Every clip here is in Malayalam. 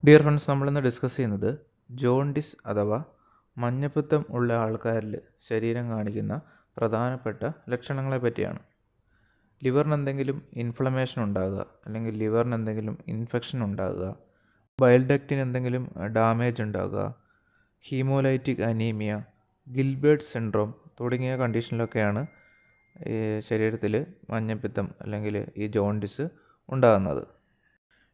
ഡിയർ ഫ്രണ്ട്സ്, നമ്മളിന്ന് ഡിസ്കസ് ചെയ്യുന്നത് ജോണ്ടിസ് അഥവാ മഞ്ഞപ്പിത്തം ഉള്ള ആൾക്കാരിൽ ശരീരം കാണിക്കുന്ന പ്രധാനപ്പെട്ട ലക്ഷണങ്ങളെ പറ്റിയാണ്. ലിവറിന് എന്തെങ്കിലും ഇൻഫ്ലമേഷൻ ഉണ്ടാകുക, അല്ലെങ്കിൽ ലിവറിന് എന്തെങ്കിലും ഇൻഫെക്ഷൻ ഉണ്ടാകുക, ബൈൽ ഡക്റ്റിന് എന്തെങ്കിലും ഡാമേജ് ഉണ്ടാകുക, ഹീമോലൈറ്റിക് അനീമിയ, ഗിൽബേർട്ട് സിൻഡ്രോം തുടങ്ങിയ കണ്ടീഷനിലൊക്കെയാണ് ശരീരത്തിൽ മഞ്ഞപ്പിത്തം അല്ലെങ്കിൽ ഈ ജോണ്ടിസ് ഉണ്ടാകുന്നത്.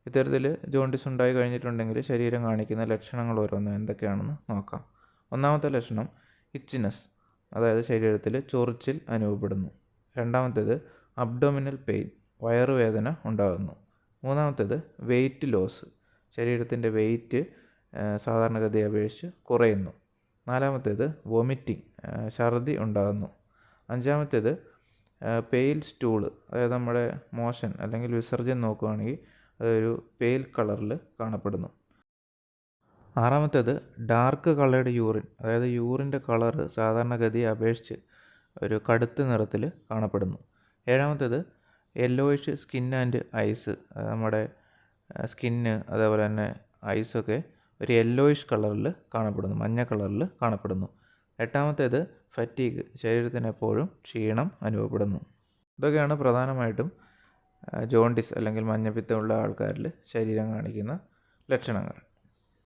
ഇത്തരത്തിൽ ജോണ്ടിസ് ഉണ്ടായി കഴിഞ്ഞിട്ടുണ്ടെങ്കിൽ ശരീരം കാണിക്കുന്ന ലക്ഷണങ്ങൾ ഓരോന്നും എന്തൊക്കെയാണെന്ന് നോക്കാം. ഒന്നാമത്തെ ലക്ഷണം ഇച്ചിനെസ്, അതായത് ശരീരത്തിൽ ചൊറിച്ചിൽ അനുഭവപ്പെടുന്നു. രണ്ടാമത്തേത് അബ്ഡോമിനൽ പെയിൻ, വയറുവേദന ഉണ്ടാകുന്നു. മൂന്നാമത്തേത് വെയിറ്റ് ലോസ്, ശരീരത്തിൻ്റെ വെയിറ്റ് സാധാരണഗതിയെ അപേക്ഷിച്ച് കുറയുന്നു. നാലാമത്തേത് വൊമിറ്റിംഗ്, ഛർദി ഉണ്ടാകുന്നു. അഞ്ചാമത്തേത് പെയിൽ സ്റ്റൂള്, അതായത് നമ്മുടെ മോഷൻ അല്ലെങ്കിൽ വിസർജ്യം നോക്കുകയാണെങ്കിൽ അതൊരു പെയിൽ കളറിൽ കാണപ്പെടുന്നു. ആറാമത്തേത് ഡാർക്ക് കളേർഡ് യൂറിൻ, അതായത് യൂറിൻ്റെ കളറ് സാധാരണഗതിയെ അപേക്ഷിച്ച് ഒരു കടുത്ത നിറത്തിൽ കാണപ്പെടുന്നു. ഏഴാമത്തേത് യെല്ലോയിഷ് സ്കിൻ ആൻഡ് ഐസ്, നമ്മുടെ സ്കിന്ന് അതേപോലെ തന്നെ ഐസൊക്കെ ഒരു യെല്ലോയിഷ് കളറിൽ കാണപ്പെടുന്നു, മഞ്ഞ കളറിൽ കാണപ്പെടുന്നു. എട്ടാമത്തേത് ഫറ്റീഗ്, ശരീരത്തിന് എപ്പോഴും ക്ഷീണം അനുഭവപ്പെടുന്നു. ഇതൊക്കെയാണ് പ്രധാനമായിട്ടും ജോണ്ടിസ് അല്ലെങ്കിൽ മഞ്ഞപ്പിത്തമുള്ള ആൾക്കാരിൽ ശരീരം കാണിക്കുന്ന ലക്ഷണങ്ങൾ.